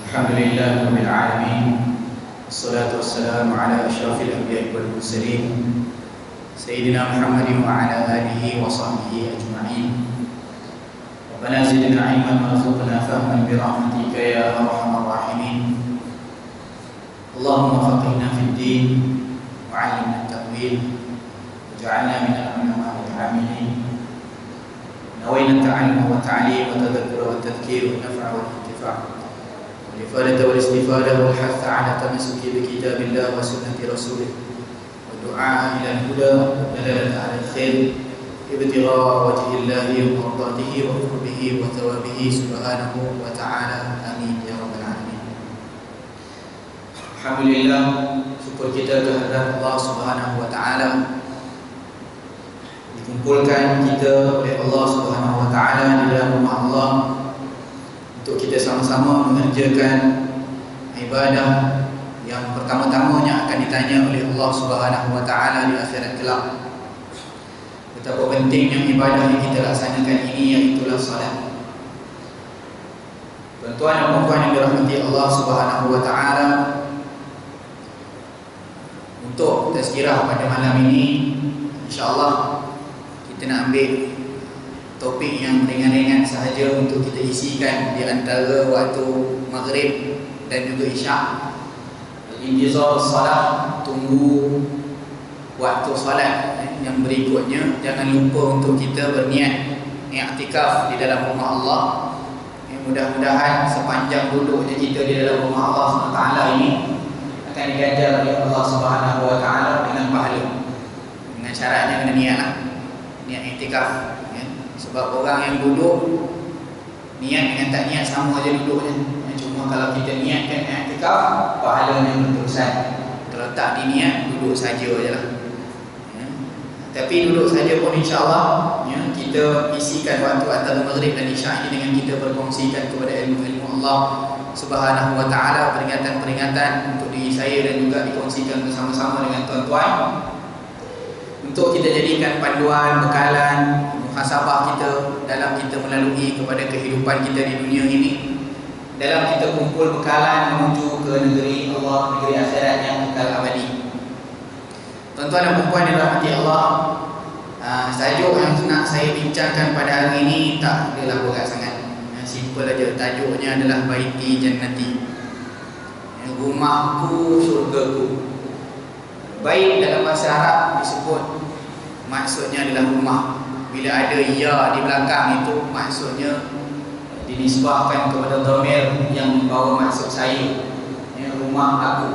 Alhamdulillah Rabbil Alamin. Wassalatu wassalamu ala ashrafil anbiya'i wal mursalin Sayyidina Muhammadin wa ala alihi wa sahbihi ajma'in. Rabbana zidna ilman warzuqna fahman bi rahmatika ya arhamar rahimin. Allahumma faqihna fid din wa 'allimna at-ta'wil waj'alna minal ulamaa'il 'amilin. Nawayna at-ta'allum wa at-ta'lim wa tadhakkura wa at-tadhkir wa an-naf'a wal intifa'. الإفادة والاستفادة والحث على التمسك بكتاب الله وسنة رسوله والدعاء إلى الهدى والدلالة على الخير ابتغاء وجه الله ومرضاته وقربه وثوابه سبحانه وتعالى آمين يا رب العالمين. Alhamdulillah, syukur kita kehadirat Allah Subhanahu wa taala. Dikumpulkan kita oleh Allah Subhanahu wa taala di dalam rumah Allah untuk kita sama-sama mengerjakan ibadah yang pertama-tamanya akan ditanya oleh Allah Subhanahu wa taala di akhirat kelak. Betapa pentingnya ibadah yang kita laksanakan ini, iaitulah salat. Tuan-tuan dan puan-puan yang dirahmati Allah Subhanahu wa taala, untuk tazkirah pada malam ini, insya-Allah kita nak ambil topik yang ringan-ringan sahaja untuk kita isikan di antara waktu maghrib dan juga isyak. Intizar salat, tunggu waktu salat yang berikutnya. Jangan lupa untuk kita berniat i'tikaf di dalam rumah Allah. Mudah-mudahan sepanjang duduknya kita di dalam rumah Allah SWT ini akan diganjar oleh Allah Subhanahu wa taala dengan pahala. Dengan syaratnya kena niatlah, niat i'tikaf. Sebab orang yang duduk niat dengan tak niat sama aja duduknya. Cuma kalau kita niatkan i'tikaf, pahalanya berterusan. Kalau tak diniat, duduk saja ajalah. Tapi duduk saja pun insya-Allah kita isikan waktu antara maghrib dan isyak ini dengan kita berkongsikan kepada ilmu-ilmu Allah Subhanahu wa taala, peringatan-peringatan untuk diri saya dan juga dikongsikan bersama-sama dengan tuan-tuan, untuk kita jadikan panduan, bekalan, muhasabah kita dalam kita melalui kepada kehidupan kita di dunia ini, dalam kita kumpul bekalan menuju ke negeri Allah, negeri akhirat yang kekal abadi. Tuan-tuan dan puan yang dirahmati Allah, tajuk yang nak saya bincangkan pada hari ini tak adalah berat sangat. Simple aja, tajuknya adalah Baiti Jannati, rumahku, syurgaku. Bait dalam bahasa Arab disebut, maksudnya adalah rumah. Bila ada ya di belakang itu, maksudnya dinisbahkan kepada dhamir yang membawa maksud saya, rumah aku.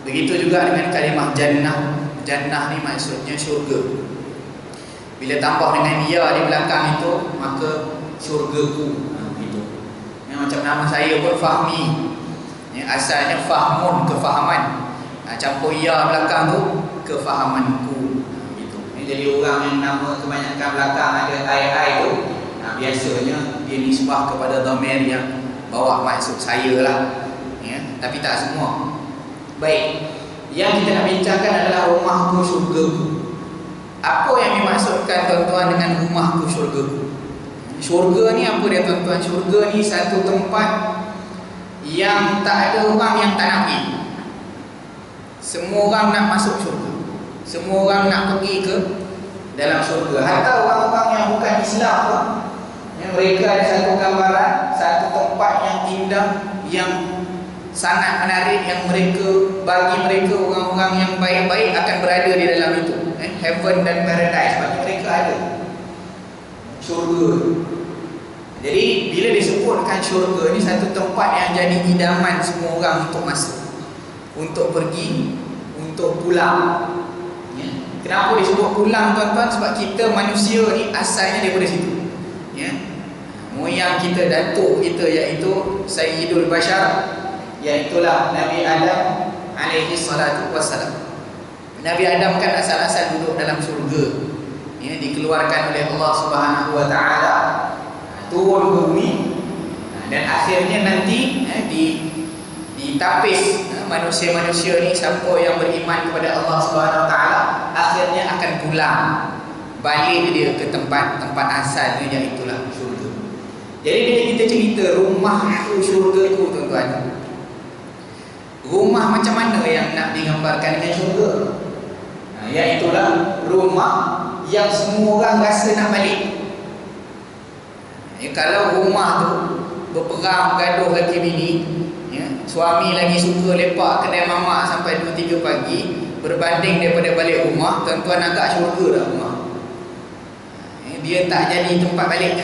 Begitu juga dengan kalimah jannah. Jannah ni maksudnya syurga. Bila tambah dengan ya di belakang itu, maka syurgaku. Begitu. Macam nama saya pun Fahmi. Asalnya fahmun, kefahaman. Campur ya belakang tu, kefahamanku. Jadi orang yang nama kebanyakan belakang ada ai tu, biasanya dia nisbah kepada dhamir yang bawa maksud saya lah, tapi tak semua. Baik, yang kita nak bincangkan adalah rumahku, syurgaku. Apa yang dimaksudkan tuan-tuan dengan rumahku, syurgaku? Syurga ni apa dia tuan-tuan? Syurga ni satu tempat yang tak ada orang yang tak nak pergi. Semua orang nak masuk syurga. Semua orang nak pergi ke dalam syurga. Hatta orang-orang yang bukan Islam pun, mereka ada satu gambaran, satu tempat yang indah, yang sangat menarik, yang mereka, bagi mereka orang-orang yang baik-baik akan berada di dalam itu. Heaven dan paradise bagi mereka ada. Syurga. Jadi bila disebutkan syurga ni satu tempat yang jadi idaman semua orang untuk masuk, untuk pergi, untuk pulang. Kenapa disebut pulang tuan-tuan? Sebab kita manusia ni asalnya daripada situ. Moyang kita, datuk kita, iaitu Sayyidul Bashar, iaitulah Nabi Adam alaihi salatu wassalam. Nabi Adam kan asal-asal duduk dalam syurga, dikeluarkan oleh Allah Subhanahu wa taala, turun ke bumi, dan akhirnya nanti ditapis manusia-manusia ni, siapa yang beriman kepada Allah Subhanahu wa taala akhirnya akan pulang balik dia ke tempat asalnya, iaitulah syurga. Jadi bila kita cerita rumahku, syurgaku, tuan-tuan, rumah macam mana yang nak digambarkan dengan syurga? Iaitulah rumah yang semua orang rasa nak balik. Kalau rumah tu berperang, gaduh laki bini, suami lagi suka lepak kedai mamak sampai 2-3 pagi, berbanding daripada balik rumah, tuan-tuan agak syurga dah rumah. Dia tak jadi tempat balik.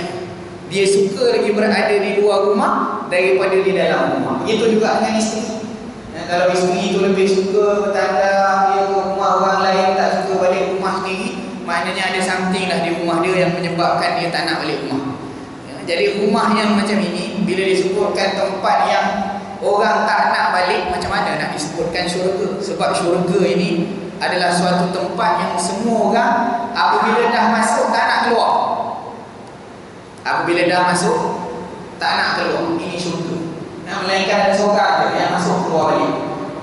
Dia suka lagi berada di luar rumah daripada di dalam rumah. Begitu juga dengan isteri. Kalau isteri itu lebih suka bertanda dia ke rumah orang lain, tak suka balik rumah sendiri, maknanya ada something lah di rumah dia yang menyebabkan dia tak nak balik rumah. Jadi rumah yang macam ini, bila disebutkan tempat yang orang tak nak balik, macam mana nak disebutkan syurga? Sebab syurga ini adalah suatu tempat yang semua orang apabila dah masuk tak nak keluar. Apabila dah masuk tak nak keluar. Ini syurga. Melainkan ada seorang je yang masuk keluar balik.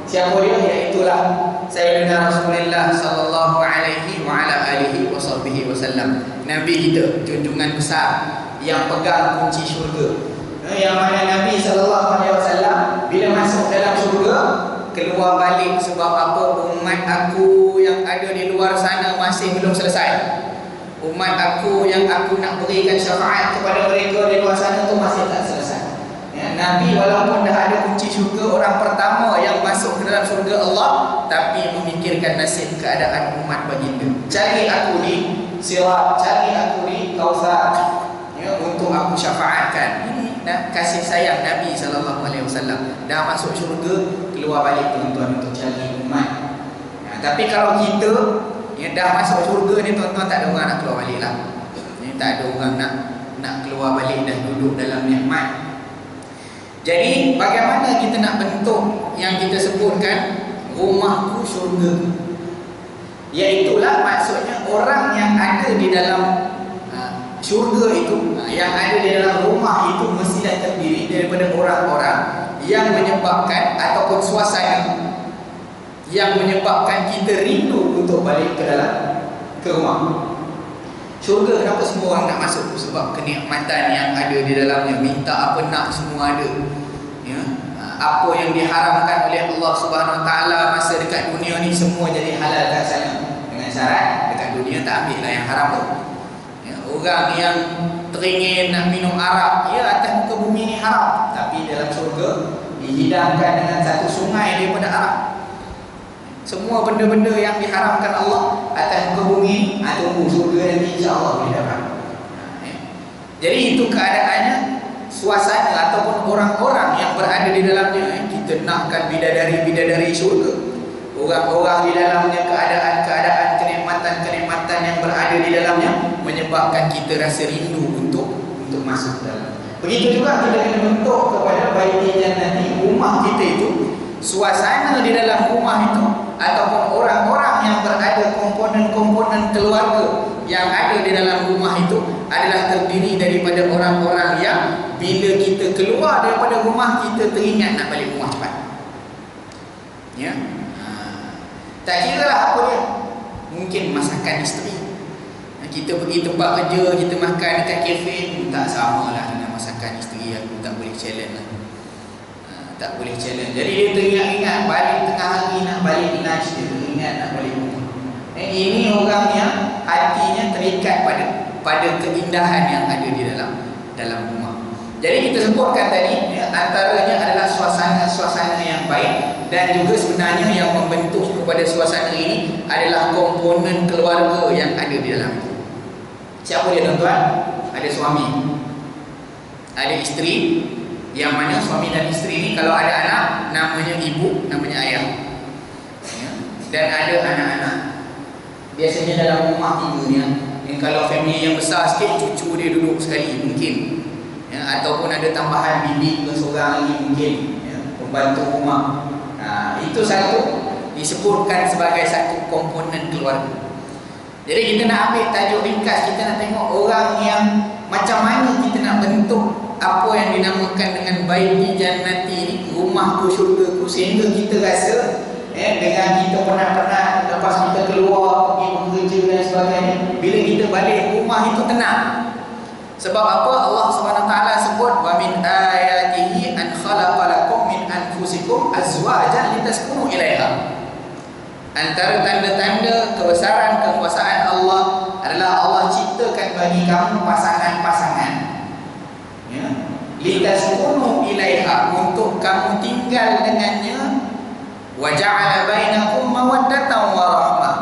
Siapa dia? Iaitulah Sayyidina Rasulullah sallallahu alaihi wa ala alihi wasallam. Nabi kita, junjungan besar yang pegang kunci syurga. Yang mana Nabi sallallahu alaihi wasallam bila masuk dalam syurga, keluar balik sebab apa? Umat aku yang ada di luar sana masih belum selesai. Umat aku yang aku nak berikan syafaat kepada mereka di luar sana tu masih tak selesai. Nabi walaupun dah ada kunci syurga, orang pertama yang masuk ke dalam syurga Allah, tapi memikirkan nasib keadaan umat baginda. Cari aku di sirat, cari aku di Kautsar, untuk aku syafaatkan. Ini kasih sayang Nabi SAW. Dah masuk syurga, keluar balik tuan-tuan untuk cari umat. Tapi kalau kita dah masuk syurga ni, tuan-tuan, tak ada orang nak keluar balik lah. Tak ada orang nak keluar balik dan duduk dalam nikmat. Jadi bagaimana kita nak bentuk yang kita sebutkan rumahku syurga? Iaitulah maksudnya orang yang ada di dalam syurga itu, yang ada di dalam rumah itu mestilah terdiri daripada orang-orang yang menyebabkan ataupun suasana yang menyebabkan kita rindu untuk balik ke rumah. Syurga kenapa semua orang nak masuk? Sebab kenikmatan yang ada di dalamnya, minta apa nak semua ada. Apa yang diharamkan oleh Allah Subhanahu Wa Taala masa dekat dunia ni semua jadi halal kat sana. Dengan syarat dekat dunia tak ambil lah yang haram tu. Orang yang teringin nak minum arak, atas muka bumi ni haram, tapi dalam syurga dihidangkan dengan satu sungai daripada arak. Semua benda-benda yang diharamkan Allah atas muka bumi, tunggu syurga nanti insya-Allah boleh dapat. Jadi itu keadaannya, suasana ataupun orang-orang yang berada di dalamnya. Kita nakkan bidadari-bidadari syurga, orang-orang di dalamnya, keadaan-keadaan, kenikmatan-kenikmatan yang berada di dalamnya menyebabkan kita rasa rindu untuk masuk dalam. Begitu juga kita kena bentuk kepada baiti jannati, rumah kita itu, suasana di dalam rumah itu ataupun orang-orang yang berada, komponen-komponen keluarga yang ada di dalam rumah itu adalah terdiri daripada orang-orang yang bila kita keluar daripada rumah, kita teringat nak balik rumah cepat. Tak kira lah apa dia. Mungkin masakan isteri. Kita pergi tempat kerja, kita makan dekat kafe, tak sama lah dengan masakan isteri. Aku tak boleh challenge lah. Tak boleh challenge. Jadi dia teringat-ingat balik tengah hari nak balik lunch, dia teringat nak balik rumah. Ini orang yang hatinya terikat pada keindahan yang ada di dalam rumah. Jadi kita sebutkan tadi, antaranya adalah suasana yang baik, dan juga sebenarnya yang membentuk kepada suasana ini adalah komponen keluarga yang ada di dalam itu. Siapa dia tuan-tuan? Ada suami, ada isteri, yang mana suami dan isteri ini kalau ada anak namanya ibu, namanya ayah, dan ada anak-anak. Biasanya dalam rumah tiga ni, kalau family yang besar sikit, cucu dia duduk sekali mungkin, ataupun ada tambahan bibi ke seorang lagi mungkin, pembantu rumah. Itu satu disebutkan sebagai satu komponen keluarga. Jadi kita nak ambil tajuk ringkas, kita nak tengok orang yang macam mana kita nak bentuk apa yang dinamakan dengan baiti jannati ni, rumahku syurgaku, sehingga kita rasa dengan kita pernah lepas kita keluar pergi bekerja dan sebagainya, bila kita balik rumah itu tenang. Sebab apa? Allah Subhanahu wa taala sebut wa min ayatihi an khalaqa lakum min anfusikum azwajan litaskunu ilaiha. Antara tanda-tanda kebesaran kekuasaan Allah adalah Allah ciptakan bagi kamu pasangan-pasangan. Ya. Litaskunu ilaiha, untuk kamu tinggal dengannya. Wa ja'ala bainakum mawaddatan wa rahmah,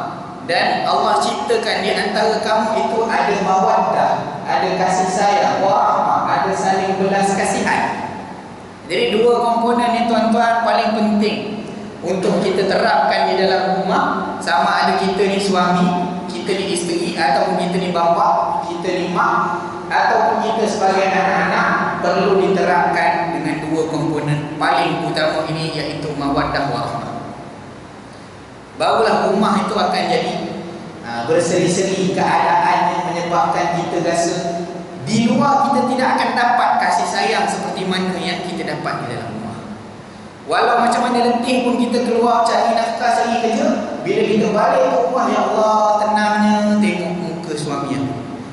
dan Allah ciptakan di antara kamu itu ada mawaddah, ada kasih sayang, wa rahmah, ada saling belas kasihan. Jadi dua komponen ni tuan-tuan paling penting untuk kita terapkan di dalam rumah. Sama ada kita ni suami, kita ni isteri, ataupun kita ni bapa, kita ni mak, ataupun kita sebagai anak-anak, perlu diterapkan dengan dua komponen paling utama ini, iaitu mawaddah wa rahmah. Barulah rumah itu akan jadi berseri-seri keadaan yang menyebabkan kita rasa di luar kita tidak akan dapat kasih sayang seperti mana yang kita dapat di dalam rumah. Walau macam mana letih pun kita keluar cari nafkah, cari kerja, bila kita balik ke rumah, ya Allah tenangnya tengok muka suami,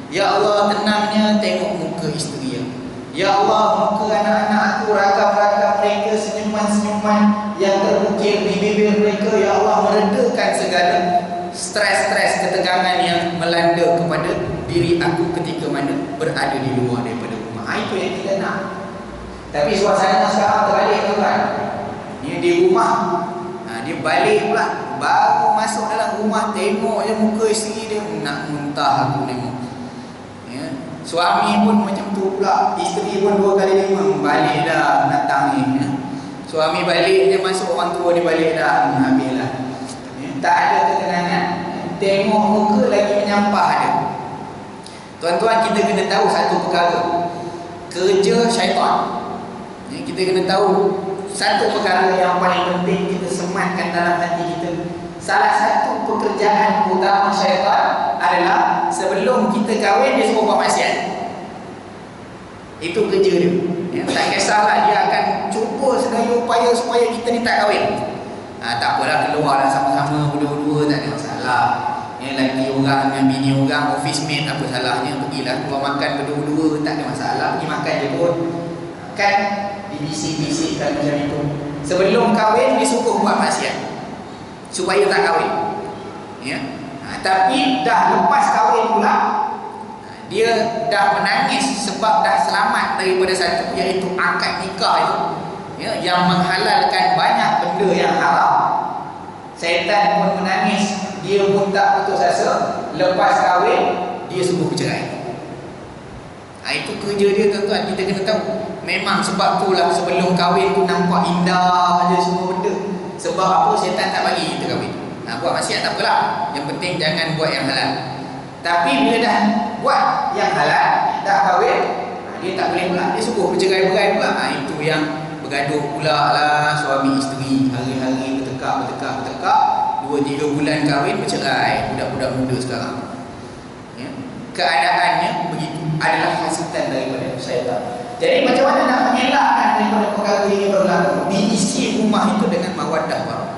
ya Allah tenangnya tengok muka isteri, ya Allah muka anak-anak aku, ragam-ragam mereka, senyuman-senyuman yang terukir di bibir mereka, ya Allah meredakan segala stres-stres, ketegangan yang melanda kepada diri aku ketika mana berada di luar daripada rumah. Itu yang kita nak. Tapi suasana sekarang terbalik, tuan. Ni di rumah, dia balik pula, baru masuk dalam rumah tengok je muka isteri dia, nak muntah aku tengok. Ya. Suami pun macam tu pula, isteri pun 2 kali 5 balik dah datang ni. Ya. Suami balik, dia masuk, orang tua dia balik dah, habislah. Ya. Tak ada ketenangan. Tengok muka lagi menyampah dia. Tuan-tuan, kita kena tahu satu perkara, kerja syaitan. Ya, kita kena tahu satu perkara yang paling penting kita sematkan dalam hati kita. Salah satu pekerjaan utama syaitan adalah sebelum kita kahwin, dia suruh buat maksiat. Itu kerja dia. Ya, tak kisahlah, dia akan cuba sedaya upaya supaya kita ni tak kahwin. Tak apalah, keluarlah sama-sama berdua-dua, tak ada masalah. Ya, lagi orang dengan bini orang, office mate, apa salahnya, pergilah keluar makan berdua-dua, tak ada masalah. Pergi makan je pun. Kan dibisik-bisikkan macam itu. Sebelum kahwin dia suruh buat maksiat supaya tak kahwin. Ya. Tapi dah lepas kahwin pula, dia dah menangis sebab dah selamat daripada satu, iaitu akad nikah itu, ya, yang menghalalkan banyak benda yang haram. Syaitan pun menangis, dia pun tak putus asa. Lepas kahwin dia suruh bercerai. Itu kerja dia, tuan-tuan. Kita kena tahu. Memang sebab itulah sebelum kahwin tu nampak indah aja semua benda. Sebab apa? Syaitan tak bagi kita kahwin. Buat maksiat tak apalah, yang penting jangan buat yang halal. Tapi bila dah buat yang halal, dah kahwin, dia tak boleh pula, dia suruh bercerai-berai pula. Itu yang bergaduh pula lah suami isteri, hari-hari bertekak 2-3 bulan kahwin bercerai. Budak-budak muda sekarang, ya. Keadaannya begitu, adalah hasutan daripada syaitan. Jadi macam mana nak mengelakkan daripada perkara ini berlaku? Diisi rumah itu dengan mawaddah warahmah.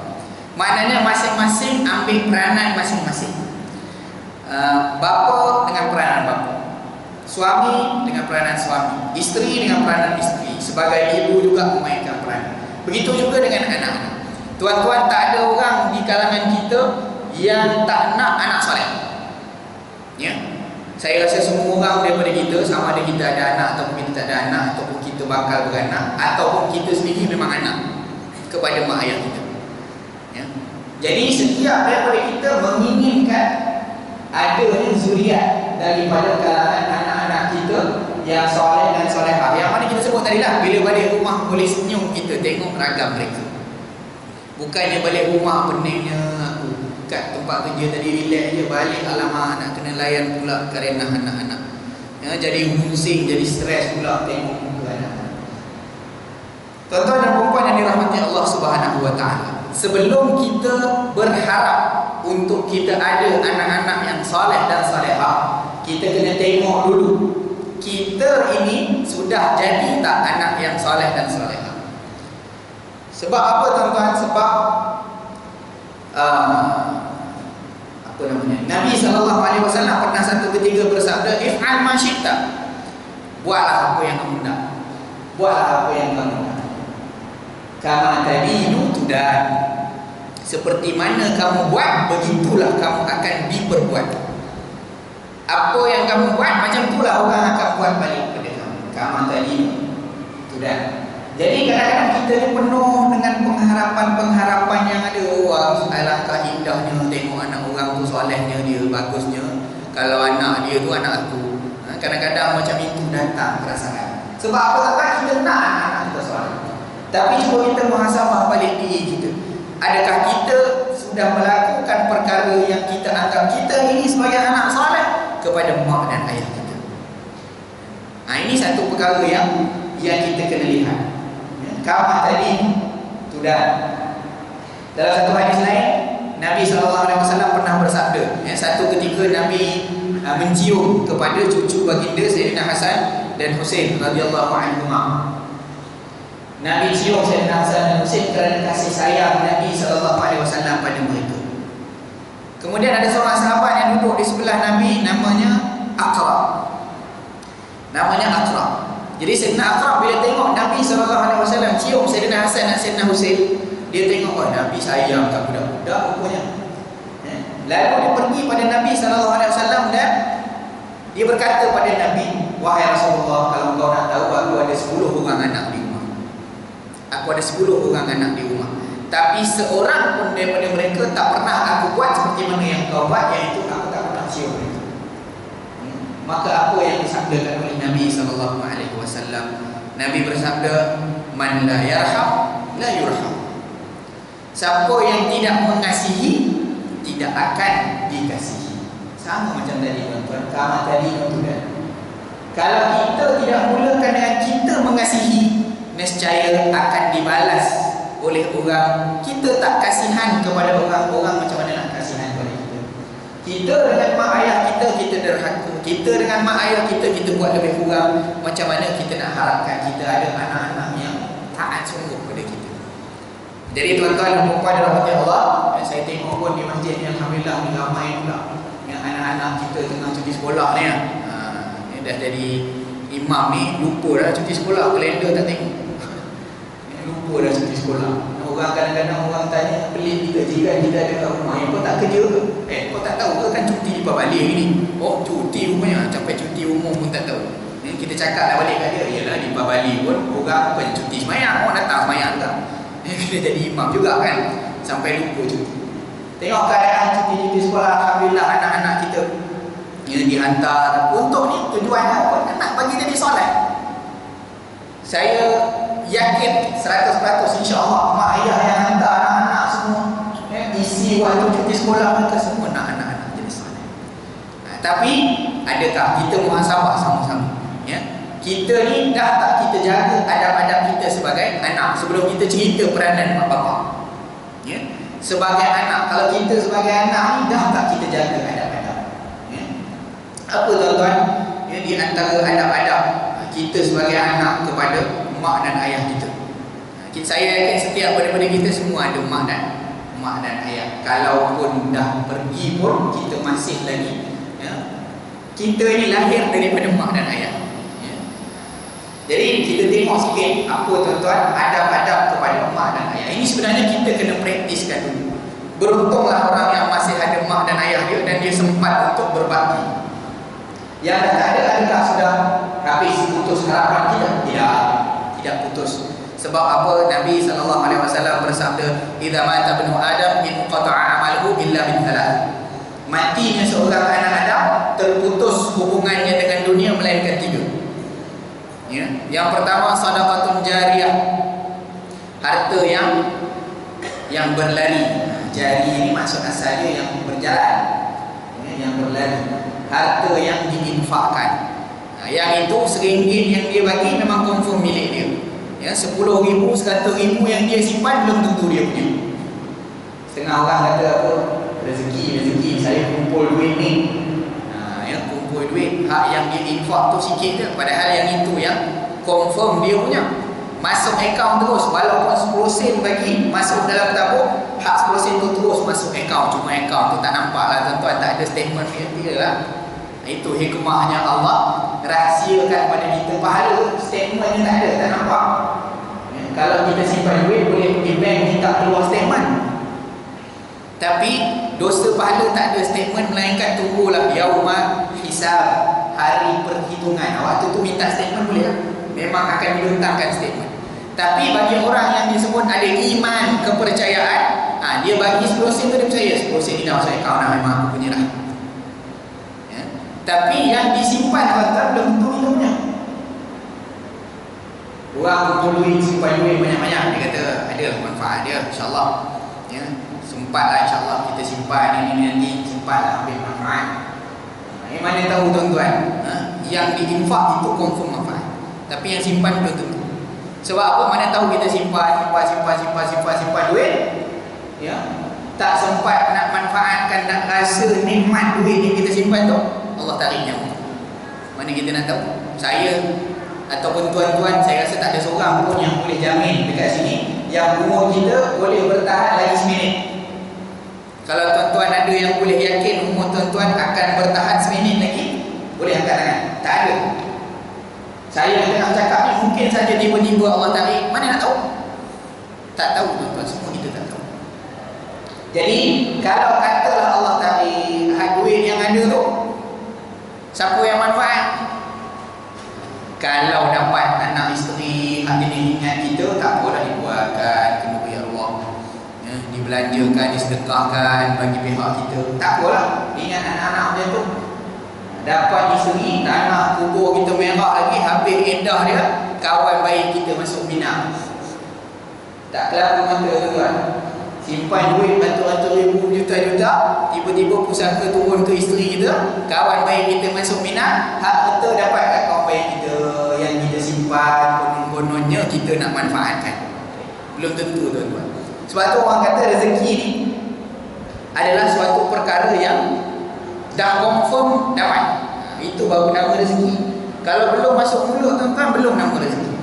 Maknanya masing-masing ambil peranan masing-masing. Bapa dengan peranan bapa, suami dengan peranan suami, isteri dengan peranan isteri, sebagai ibu juga memainkan peranan. Begitu juga dengan anak-anak. Tuan-tuan, tak ada orang di kalangan kita yang tak nak anak soleh. Ya. Saya rasa semua orang daripada kita, sama ada kita ada anak ataupun kita tak ada anak, ataupun kita bakal beranak, ataupun kita sendiri memang anak kepada mak ayah kita. Ya. Jadi setiap daripada kita menginginkan adanya zuriat daripada kalangan anak-anak kita yang soleh dan solehah. Yang mana kita sebut tadi lah, bila balik rumah boleh senyum kita tengok ragam mereka. Bukannya balik rumah peningnya aku kat tempat kerja tadi relax je, balik alamak nak kena layan pula kerana anak-anak. Ya, jadi pusing, jadi stres pula tengok muka anak. Tuan-tuan dan puan yang dirahmati Allah Subhanahu wa taala, sebelum kita berharap untuk kita ada anak-anak yang soleh dan solehah, kita kena tengok dulu kita ini sudah jadi tak anak yang soleh dan solehah. Sebab apa, tuan-tuan? Sebab apa namanya, Nabi SAW pernah satu ketika bersabda, if'al ma syi'ta, Buatlah apa yang kamu nak. Buatlah apa yang kamu nak. Kama tadinu tudan. Seperti mana kamu buat, begitulah kamu akan diperbuat. Apa yang kamu buat, macam itulah orang akan buat balik kepada kamu. Kama tadinu tudan. Jadi kadang-kadang kita ni penuh dengan pengharapan-pengharapan yang ada. Wah, alangkah indahnya tengok anak orang tu, solehnya dia, bagusnya. Kalau anak dia tu anak aku. Kadang-kadang macam itu datang perasaan. Sebab apa tak, kita nak anak kita soleh. Tapi cuba kita muhasabah balik diri kita. Adakah kita sudah melakukan perkara yang kita anggap kita ini sebagai anak soleh kepada mak dan ayah kita? Ini satu perkara yang kita kena lihat. Kama tadi sudah. Dalam satu hadis lain, Nabi SAW pernah bersabda, satu ketika Nabi mencium kepada cucu baginda Sayyidina Hasan dan Husain radhiyallahu anhuma. Nabi cium Sayyidina Hasan dan Husain kerana kasih sayang Nabi SAW pada mereka. Kemudian ada seorang sahabat yang duduk di sebelah Nabi, namanya Aqra. Jadi Sayyidina Aqra bila tengok Nabi SAW cium Sayyidina Hasan dan Sayyidina Husain, dia tengok, oh Nabi sayang kat budak-budak rupanya. Lalu dia pergi pada Nabi SAW dan dia berkata pada Nabi, wahai Rasulullah, kalau kau nak tahu, aku ada 10 orang anak di rumah. Aku ada 10 orang anak di rumah. Tapi seorang pun daripada mereka tak pernah aku buat seperti mana yang kau buat, iaitu aku tak pernah cium mereka. Maka apa yang disabdakan oleh Nabi SAW? Nabi bersabda, man la yarham la yurham. Siapa yang tidak mengasihi, tidak akan dikasihi. Sama macam tadi tuan-tuan, kama tadi tuan. Kalau kita tidak mulakan dengan kita mengasihi, nescaya akan dibalas oleh orang. Kita tak kasihan kepada orang macam mana nak kasihan kepada kita. Kita dengan mak ayah kita derhaka. Kita dengan mak ayah kita buat lebih kurang. Macam mana kita nak harapkan kita ada anak-anak yang taat sungguh kepada kita. Jadi tuan-tuan dan puan rahmati Allah, saya tengok pun di masjid yang alhamdulillah ni ramai pula yang anak-anak kita tengah cuti sekolah ni. Dah jadi imam ni lupa dah cuti sekolah, kalender tak tengok. Lupa dah cuti sekolah. Orang kadang-kadang orang tanya, pelik kita jika kita ada kat rumah, kau tak kerja ke? Kau tak tahu ke kan cuti di balik ni? Oh, cuti rupanya, sampai cuti umum pun tak tahu. Kita cakap lah balik kat dia, yalah di Bali pun orang bukan cuti semayang, orang datang semayang juga. Kita jadi imam juga kan, sampai lupa cuti. Tengok keadaan cuti-cuti sekolah, alhamdulillah anak-anak kita yang dihantar untuk ni tujuan apa? Nak bagi jadi soleh. Saya yakin 100% insya-Allah mak ayah yang hantar anak-anak semua isi waktu cuti sekolah mereka semua nak anak-anak jadi soleh. Tapi adakah kita muhasabah sama-sama? Kita ni dah tak kita jaga adab-adab kita sebagai anak sebelum kita cerita peranan mak bapak. Sebagai anak, kalau kita sebagai anak ni dah tak kita jaga adab-adab. Apa tuan-tuan? Di antara adab-adab kita sebagai anak kepada mak dan ayah kita. Saya yakin setiap daripada kita semua ada mak dan ayah. Kalaupun dah pergi pun kita masih lagi kita ni lahir daripada mak dan ayah. Jadi kita tengok sikit apa tuan-tuan adab-adab kepada mak dan ayah. Ini sebenarnya kita kena praktiskan dulu. Beruntunglah orang yang masih ada mak dan ayah dia dan dia sempat untuk berbakti. Yang dah tak ada, adakah sudah habis putus harapan kita? Tidak putus. Sebab apa? Nabi SAW bersabda, idza mata ibnu Adam inqata'a 'amaluhu illa min thalath. Matinya seorang anak Adam terputus hubungannya dengan dunia melainkan 3. Yang pertama sadaqatun jariyah, harta yang berlari. Jari ini maksud asalnya yang berjalan, yang berlari. Harta yang diinfakkan. Yang itu RM1 yang dia bagi memang confirm milik dia. RM10,000, RM100,000 yang dia simpan belum tentu dia punya. Setengah orang kata apa? Rezeki saya kumpul duit ni. Kumpul duit, hak yang dia infak tu sikit je, padahal yang itu yang confirm dia punya. Masuk akaun terus, walaupun 10 sen bagi masuk dalam tabung, hak 10 sen tu terus masuk akaun. Cuma akaun tu tak nampak lah tuan-tuan, tak ada statement dia lah. Itu hikmahnya Allah rahsiakan pada kita pahala. Statement ni tak ada, tak nampak. Kalau kita simpan duit boleh pergi bank minta keluar statement. Tapi dosa pahala tak ada statement, melainkan tunggulah yaumah hisab, hari perhitungan. Waktu tu minta statement boleh tak? Memang akan diletakkan statement. Tapi bagi orang yang disebut ada iman, kepercayaan, dia bagi 10 sen tu dia percaya 10 sen ni dah saya kau nak, memang aku punya dah. Tapi yang disimpan kata belum tentu kita punya. Orang kumpul duit, simpan duit banyak-banyak, dia kata ada manfaat dia, insyaAllah. Sempatlah insyaAllah kita simpan ini nanti, sempatlah ambil manfaat. Yang mana tahu tuan-tuan, yang diinfak itu confirm manfaat. Tapi yang simpan belum tentu. Sebab apa? Mana tahu kita simpan duit, tak sempat nak manfaatkan, nak rasa nikmat duit yang kita simpan tu, Allah tarik nyawa. Mana kita nak tahu? Saya ataupun tuan-tuan, saya rasa tak ada seorang pun yang boleh jamin dekat sini yang umur kita boleh bertahan lagi seminit. Kalau tuan-tuan ada yang boleh yakin umur tuan-tuan akan bertahan seminit lagi, boleh angkat tangan. Tak ada. Saya yang tengah cakap ni mungkin saja tiba-tiba Allah tarik, mana nak tahu? Tak tahu tuan-tuan, semua kita tak tahu. Jadi kalau katalah Allah tarik duit yang ada tu, siapa yang manfaat? Kalau dapat anak isteri hak ini ingat kita, tak apalah dibuatkan, kena beri Allah, dibelanjakan, disedekahkan bagi pihak kita, tak apalah. Ingat anak-anak dia tu. Dapat isteri, tanah kubur kita merah lagi, habis edah dia, kawan baik kita masuk bina. Tak kelabu mata tuan-tuan. Simpan duit ratus-ratus ribu, juta-juta, tiba-tiba pusaka turun ke isteri kita, kawan baik kita masuk minat, hak kita dapat kat kawan baik kita yang kita simpan, konon-kononnya kita nak manfaatkan. Belum tentu tuan-tuan. Sebab tu orang kata rezeki ni adalah suatu perkara yang dah confirm dapat. Itu baru nama rezeki. Kalau belum masuk mulut tuan-tuan, belum nama rezeki.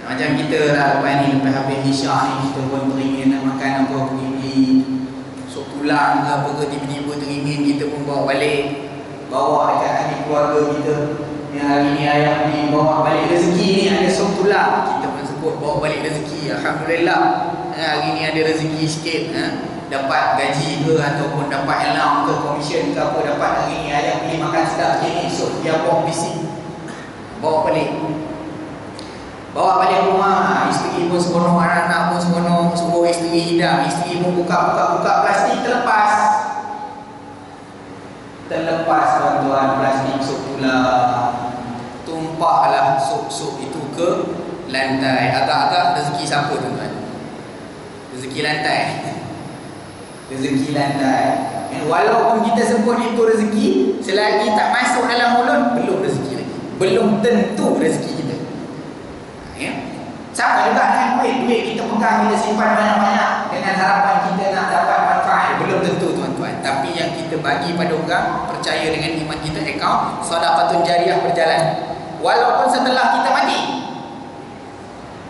Macam kita lah lepas ni, lepas habis isyak ni, kita pun teringin nak makan apa, pergi beli sop tulang ke apa ke, tiba-tiba teringin, kita pun bawa balik, bawa dekat ahli keluarga kita. Yang hari ni ayah ni bawa balik rezeki ni, ada sop tulang, kita pun sebut bawa balik rezeki. Alhamdulillah, hari ni ada rezeki sikit, dapat gaji ke ataupun dapat allowance ke, komisen ke apa, dapat hari ni ayah beli makan sedap sikit ni, so dia bawa bising, bawa balik rumah. Isteri pun seronok, anak-anak pun seronok, suruh isteri hidang, isteri pun buka plastik, terlepas tuan-tuan plastik sup tulang, tumpahlah sup itu ke lantai. Agak-agak rezeki siapa tuan-tuan? Rezeki lantai. Walaupun kita sebut itu rezeki, selagi tak masuk dalam mulut, belum rezeki lagi, belum tentu rezeki kita. Sama juga dengan duit kita pegang, kita simpan banyak-banyak dengan harapan kita nak dapat manfaat, belum tentu tuan-tuan. Tapi yang kita bagi pada orang, percaya dengan iman kita, akaun sedekah jariah berjalan. Walaupun setelah kita mati,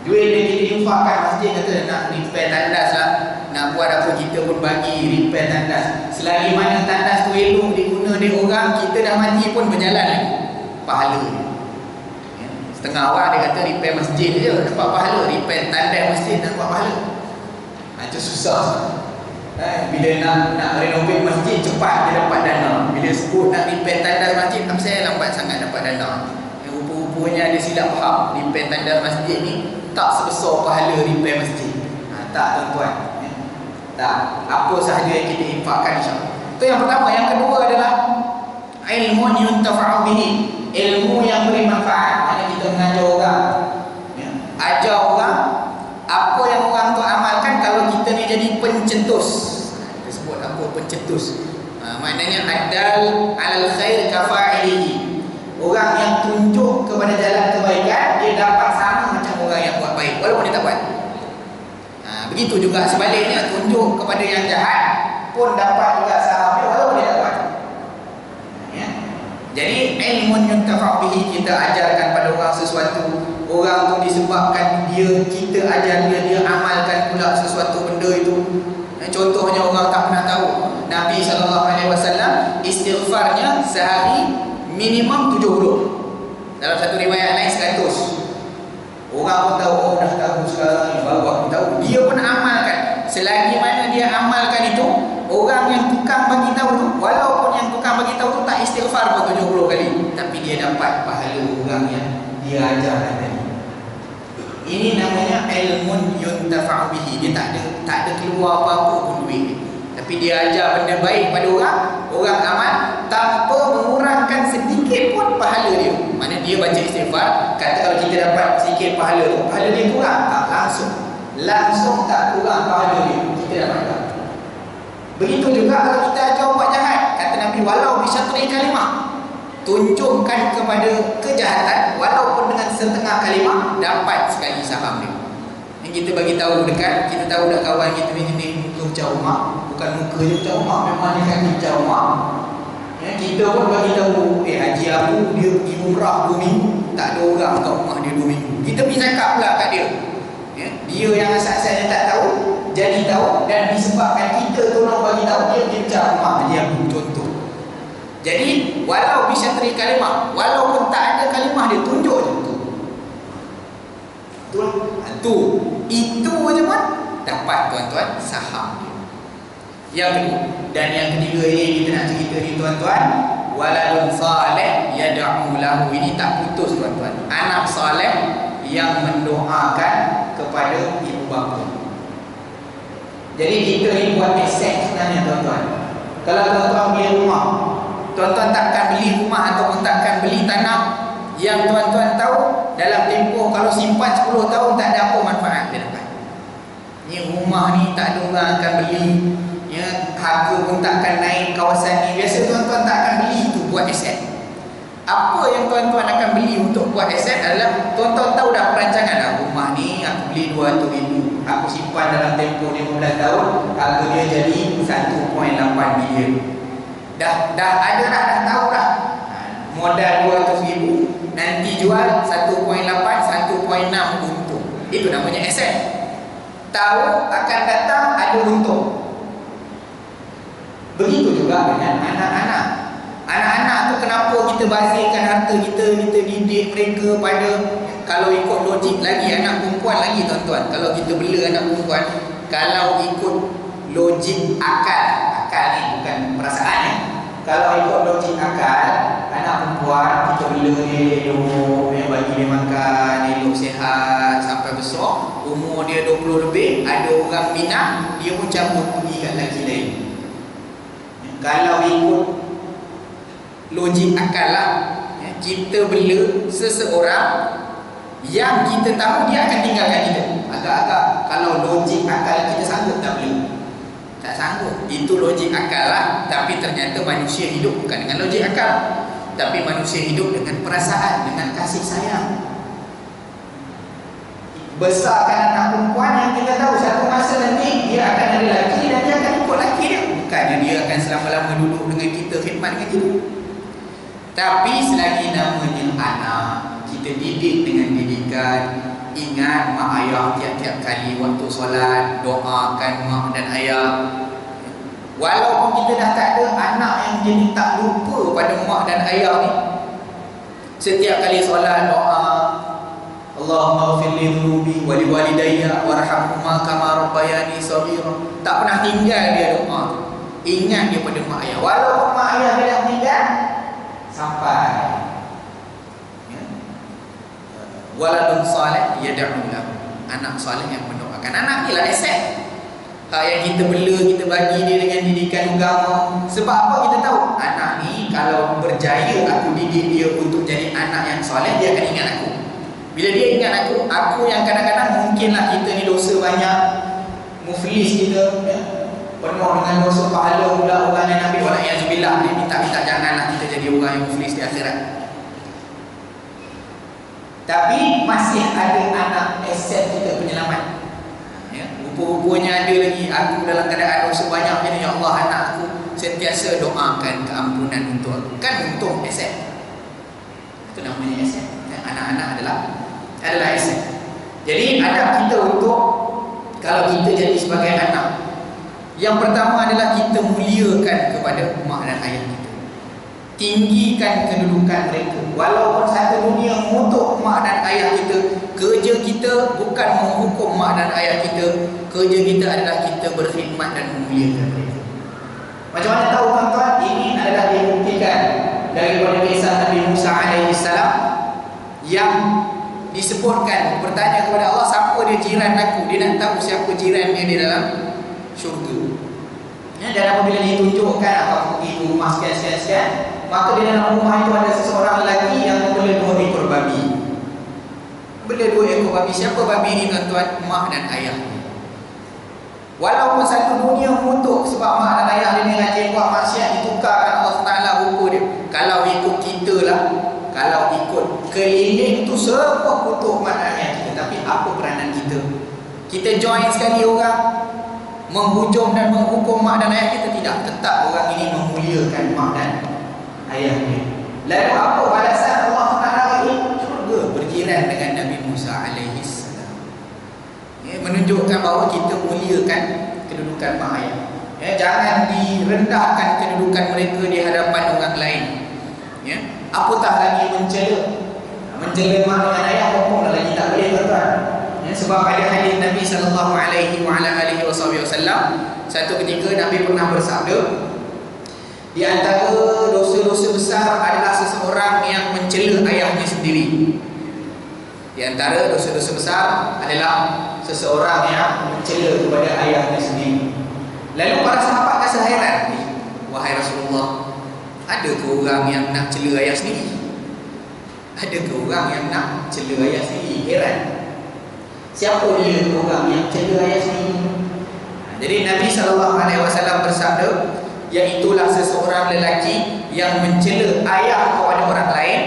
duit yang kita infakkan, masjid kata nak repair tandas lah, nak buat apa, kita pun bagi repair tandas. Selagi mana tandas tu elok diguna di orang, kita dah mati pun berjalan lagi pahala. Setengah orang dia kata repair masjid je dapat pahala, repair tandas masjid nak dapat pahala. Itu susah. Bila nak renovate masjid, cepat dia dapat dana. Bila sebut nak repair tandas masjid, tak saya lambat sangat dapat dana. Rupa-rupanya ada silap faham, repair tandas masjid ni tak sebesar pahala repair masjid. Tak tuan-tuan, tak. Apa sahaja yang kita infakkan, insyaAllah. Itu yang pertama. Yang kedua adalah ilmu yuntafa'u bihi, ilmu yang beri manfaat. Mana kita mengajar orang, ajar orang, apa yang orang tu amalkan. Kalau kita ni jadi pencetus, kita sebut apa pencetus, maknanya adal alal khair kafa'ilihi, orang yang tunjuk kepada jalan kebaikan, dia dapat sama macam orang yang buat baik walaupun dia tak buat. Begitu juga sebaliknya, tunjuk kepada yang jahat pun dapat juga sahamnya walaupun dia tak buat. Jadi ilmu yuntafa'u bihi, kita ajarkan pada orang sesuatu, orang tu disebabkan kita ajar dia amalkan pula sesuatu benda itu. Contohnya orang tak pernah tahu Nabi SAW istighfar istighfarnya sehari minimum 70. Dalam satu riwayat lain 100. Orang pun tahu, oh dah tahu sekarang ni, baru aku tahu. Dia pun amalkan. Selagi mana dia amalkan itu, orang yang tukang bagi tahu tu, walaupun yang tukang bagi tahu tu tak istighfar pun 70 kali, tapi dia dapat pahala orang yang dia ajarkan tadi. Ini namanya ilmun yuntafa'u bihi. Dia tak ada keluar apa-apa pun duit. Tapi dia ajar benda baik pada orang, orang amal tanpa mengurangkan sedikit pun pahala dia. Mana dia baca istighfar, kata kalau kita dapat sedikit pahala tu, pahala dia kurang? Tak, langsung tak kurang pahala dia, kita dapat. Begitu juga kalau kita ajar buat jahat, kata Nabi, walau bisyatri kalimah, tunjukkan kepada kejahatan walaupun dengan setengah kalimah, dapat sekali saham dia. Yang kita bagi tahu dekat, kita tahu dah kawan kita ni muka macam rumah, bukan muka je macam rumah, memang dia kaki macam rumah. Ya, kita pun bagi tahu, haji aku dia pergi umrah 2 minggu, tak ada orang kat rumah dia 2 minggu. Kita pergi cakap pula kat dia. Ya, dia yang asal-asalnya tak tahu, jadi tahu, dan disebabkan kita tolong bagi tahu dia macam rumah haji aku, contoh. Jadi walau bisyatri kalimah, walaupun tak ada kalimah dia, tunjuk je tu. Betul? Tu. Itu je pun dapat tuan-tuan saham dia. Yang kedua dan yang ketiga ini kita nak cerita ni tuan-tuan, waladun saleh yad'u lahu. Ini tak putus tuan-tuan. Anak saleh yang mendoakan kepada ibu bapa. Jadi kita ni buat aset sebenarnya tuan-tuan. Kalau tuan-tuan beli rumah, tuan-tuan takkan beli rumah ataupun takkan beli tanah yang tuan-tuan tahu dalam tempoh kalau simpan 10 tahun tak ada apa manfaat dia dapat. Ni rumah ni tak ada orang akan beli, ya, harga pun takkan naik kawasan ni. Biasa tuan-tuan takkan beli itu buat aset. Apa yang tuan-tuan akan beli untuk buat aset adalah tuan-tuan tahu dah perancangan rumah ni aku beli 200,000, aku simpan dalam tempoh 15 tahun, harga dia jadi 1.8 bilion. Dah ada dah tahu dah. Modal 200,000, nanti jual 1.8, 1.6 untung. Itu namanya aset. Tahu akan datang ada untung. Begitu juga dengan anak-anak. Anak-anak tu kenapa kita bazirkan harta kita didik mereka pada, kalau ikut logik lagi anak perempuan lagi tuan-tuan. Kalau kita bela anak perempuan, kalau ikut logik akal ni bukan perasaan ya. Kalau ikut logik akal, anak perempuan kita bela dia elok, bagi dia makan, elok sihat sampai besar, umur dia 20 lebih, ada orang minat, dia pun cabut pergi kat lelaki lain. Kalau ikut logik akal lah, kita bela seseorang yang kita tahu dia akan tinggalkan kita. Agak-agak kalau logik akal kita sanggup tak bela? Tak sanggup. Itu logik akal lah. Tapi ternyata manusia hidup bukan dengan logik akal, tapi manusia hidup dengan perasaan, dengan kasih sayang. Besarkan anak perempuan yang kita tahu satu masa nanti dia akan ada lelaki dan dia akan ikut lelaki dia. Bukannya dia akan selama-lama duduk dengan kita, khidmat dengan kita. Tapi selagi namanya anak, kita didik dengan didikan. Ingat mak ayah tiap-tiap kali waktu solat, doakan mak dan ayah. Walaupun kita dah tak ada anak yang jadi tak lupa pada mak dan ayah ni, setiap kali solat doa, Allahumma ghfir li dhunubi wa li walidayya warhamhuma kama rabbayani shaghira. Tak pernah tinggal dia doa tu. Ingat dia pada mak ayah. Walaupun mak ayah dia dah meninggal, sampai waladun salih yad'u lahu. Anak salih yang mendoakan. Anak ni lah aset. Yang kita bela, kita bagi dia dengan didikan agama. Sebab apa kita tahu? Anak ni kalau berjaya aku didik dia untuk jadi anak yang salih, dia akan ingat aku. Bila dia ingat aku yang kadang-kadang mungkinlah kita ni dosa banyak, muflis kita, ya, penuh dengan dosa, pahala pula orang yang Nabi wa'alaikumsalam ni minta-minta janganlah kita jadi orang yang muflis di akhirat. Tapi masih ada anak aset kita penyelamat. Ya, rupa-rupanya ada lagi aku dalam keadaan dosa banyak macam ni, ya Allah anak aku sentiasa doakan keampunan untuk aku. Kan untung aset. Itu namanya aset. Anak-anak adalah aset. Jadi adab kita untuk kalau kita jadi sebagai anak, yang pertama adalah kita muliakan kepada mak dan ayah kita. tinggikan kedudukan mereka. Walaupun satu dunia mengutuk mak dan ayah kita, kerja kita bukan menghukum mak dan ayah kita. Kerja kita adalah kita berkhidmat dan memuliakan mereka. Macam mana tahu tuan-tuan? Ini adalah dibuktikan daripada kisah Nabi Musa alaihissalam yang disebutkan bertanya kepada Allah, siapa dia jiran aku? Dia nak tahu siapa jiran dia di dalam syurga. Ya, dan apabila ditunjukkan apa pergi rumah sekian-sekian, maka di dalam rumah itu ada seseorang lelaki yang membela 2 ekor babi. Bela 2 ekor babi. Siapa babi ini tuan-tuan? Mak dan ayah. Walaupun satu dunia mengutuk sebab mak dan ayah dia ni rajin buat maksiat, ditukarkan Allah Ta'ala hukum dia. Kalau ikut kita lah, kalau ikut keliling tu semua kutuk mak dan ayah kita. Tapi apa peranan kita? Kita join sekali orang menghujung dan menghukum mak dan ayah kita? Tidak. Tetap orang ini memuliakan mak dan ayah dia. Lalu apa balasan Allah Ta'ala ini? Syurga, berjiran dengan Nabi Musa alaihissalam. Ya, menunjukkan bahawa kita muliakan kedudukan mak ayah. Ya, jangan direndahkan kedudukan mereka di hadapan orang lain. Ya, apatah lagi mencela. Mencela mak dengan ayah hukum lagi tak boleh tuan-tuan. Ya, sebab ada hadis Nabi sallallahu alaihi wasallam, satu ketika Nabi pernah bersabda, di antara dosa-dosa besar adalah seseorang yang mencela ayahnya sendiri. Di antara dosa-dosa besar adalah seseorang yang mencela kepada ayahnya sendiri. Lalu para sahabat rasa heran, wahai Rasulullah, ada ke orang yang nak cela ayah sendiri? Ada ke orang yang nak cela ayah sendiri? Heran. Siapa dia orang yang cela ayah sendiri? Jadi Nabi SAW bersabda, iaitulah seseorang lelaki yang mencela ayah kepada orang lain,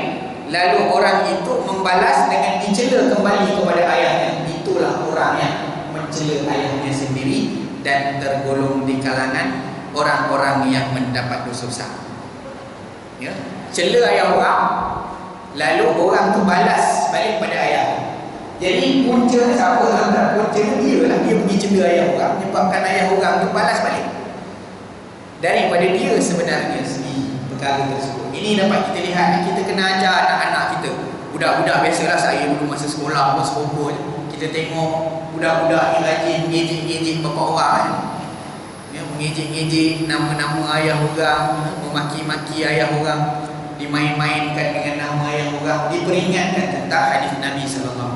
lalu orang itu membalas dengan dicela kembali kepada ayahnya. Itulah orang yang mencela ayahnya sendiri dan tergolong di kalangan orang-orang yang mendapat dosa besar. Ya, cela ayah orang, lalu orang tu balas balik pada ayah. Jadi punca siapa antara punca dia lah, dia pergi cela ayah orang, menyebabkan ayah orang tu balas balik daripada dia sebenarnya sendiri perkara tersebut. Ini dapat kita lihat, kita kena ajar anak-anak kita. Budak-budak biasalah, saya dulu masa sekolah sekolah kita tengok budak-budak yang rajin mengejek-ngejek bapa orang kan. Ya, mengejek-ngejek nama-nama ayah orang, memaki-maki ayah orang, dimain-mainkan dengan nama ayah orang, diperingatkan tentang hadis Nabi SAW.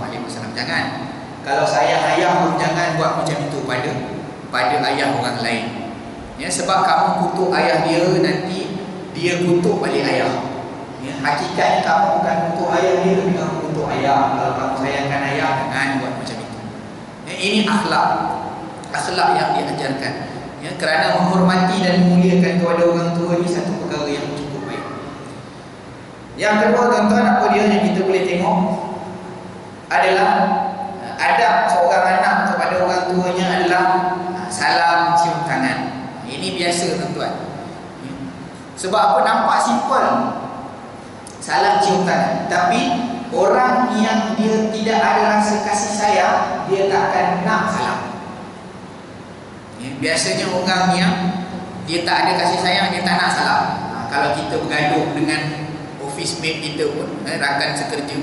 Jangan. Kalau sayang ayah pun jangan buat macam itu pada ayah orang lain. Ya, sebab kamu kutuk ayah dia, nanti dia kutuk balik ayah. Ya, hakikatnya kamu bukan kutuk ayah dia, tapi kamu kutuk ayah. Kalau kamu sayangkan ayah, jangan buat macam itu. Ya, ini akhlak yang diajarkan. Ya, kerana menghormati dan memuliakan kepada orang tua ini satu perkara yang cukup baik. Yang kedua tuan-tuan, apa dia yang kita boleh tengok adalah adab seorang anak kepada orang tuanya adalah salam cium tangan. Ini biasa tuan-tuan. Sebab apa? Nampak simple, salam cium tangan, tapi orang yang dia tidak ada rasa kasih sayang, dia tak akan nak salam. Biasanya orang yang dia tak ada kasih sayang, dia tak nak salam. Kalau kita bergaduh dengan office mate kita pun, rakan sekerja,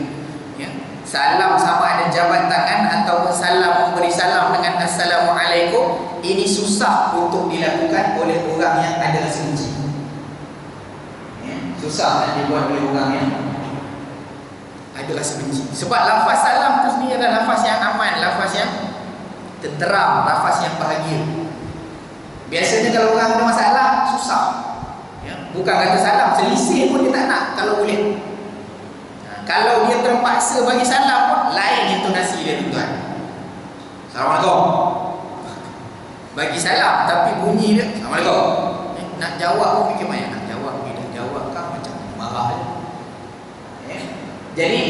ya, salam sama ada jabat tangan atau salam, memberi salam dengan Assalamualaikum, ini susah untuk dilakukan oleh orang yang ada rasa benci. Ya, susah nak dibuat oleh orang yang ada rasa benci. Sebab lafaz salam tu sendiri adalah lafaz yang aman, lafaz yang tenteram, lafaz yang bahagia. Biasanya kalau orang ada masalah, susah. Ya, bukan kata salam, selisih pun dia tak nak kalau boleh. Kalau dia terpaksa bagi salam pun lain intonasi dia tuan. Assalamualaikum. Bagi salam tapi bunyi dia Assalamualaikum. Nak jawab pun fikir banyak, nak jawab tidak jawab kan macam marah je. Jadi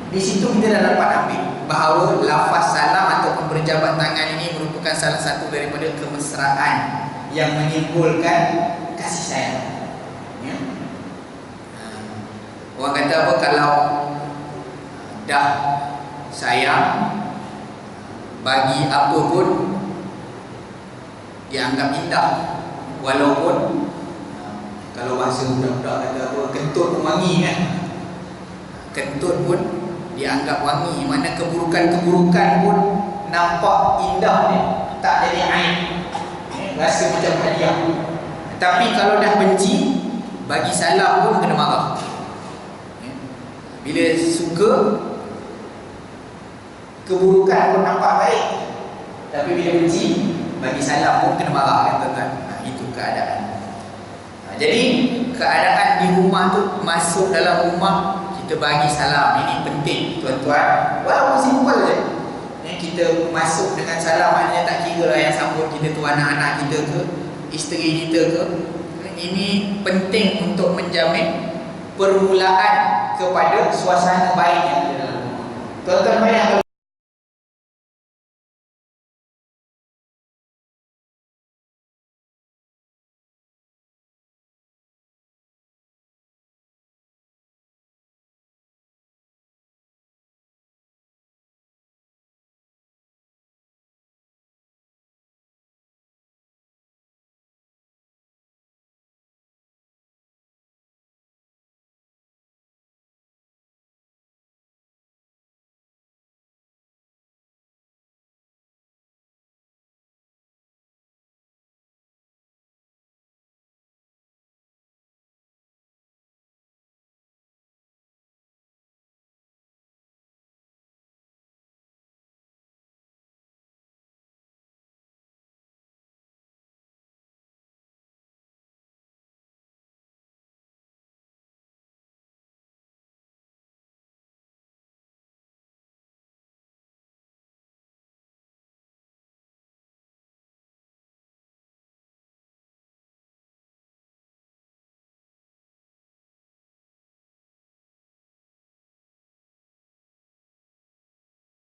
di situ kita dah dapat ambil bahawa lafaz salam ataupun berjabat tangan ini merupakan salah satu daripada kemesraan yang menimbulkan kasih sayang. Ya. Orang kata apa, kalau dah sayang, bagi apa pun dianggap indah, walaupun Kalau bahasa budak-budak kata apa, kentut pun wangi kan. Kentut pun dianggap wangi, mana keburukan-keburukan pun nampak indah ni, tak jadi aib, rasa macam hadiah. Tapi kalau dah benci, bagi salam pun kena marah. Bila suka, keburukan pun nampak baik, tapi bila benci, bagi salam pun kena marah kan tuan-tuan. Itu keadaan. Jadi keadaan di rumah tu, masuk dalam rumah kita bagi salam, ini penting tuan-tuan. Walaupun simple je, kita masuk dengan salam, maknanya tak kira yang sambut kita tu anak-anak kita ke, isteri kita ke. Ini penting untuk menjamin permulaan kepada suasana baik yang ada dalam rumah. Tuan-tuan bayangkan